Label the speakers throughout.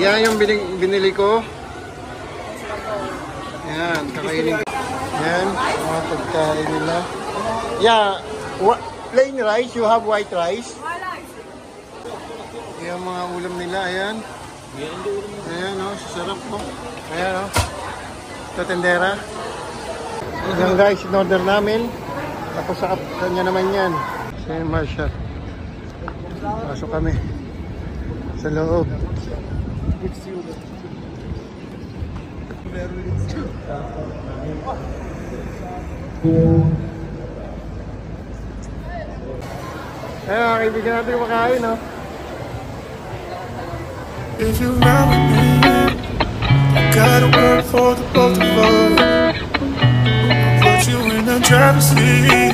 Speaker 1: Yan yung binili ko. Yan, kakainin. Yan, mga pagkain nila. Yeah, plain rice, you have white rice? Yan mga ulam nila, ayan. Ayan o, sarap po. Ayan o. Ito tendera. Yan guys, in-order namin. Tapos sa kanya naman yan. Sa Marshall. Pasok kami sa loob. Ayan, kaibigan natin kumakain, no? If you ride with me, you gotta work for the both of us. Put you in the driver's seat.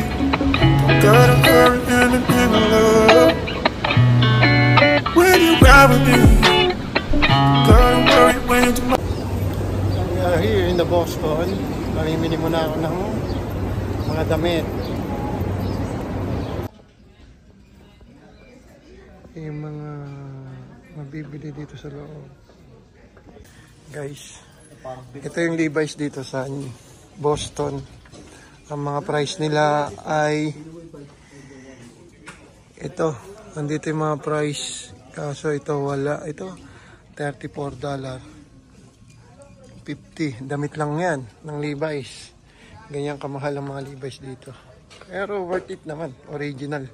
Speaker 1: Don't gotta hurry anything I love. When you ride with me, gotta worry when you do. We are here in the Boston. Mamimili muna ako ng mga damit. Yung mga mabibili dito sa loob. Guys, ito yung Levi's dito sa Boston. Ang mga price nila ay ito. Nandito yung mga price. Kaso ito wala. Ito $34. 50. Damit lang yan ng Levi's. Ganyan kamahal ang mga Levi's dito. Pero worth it naman. Original.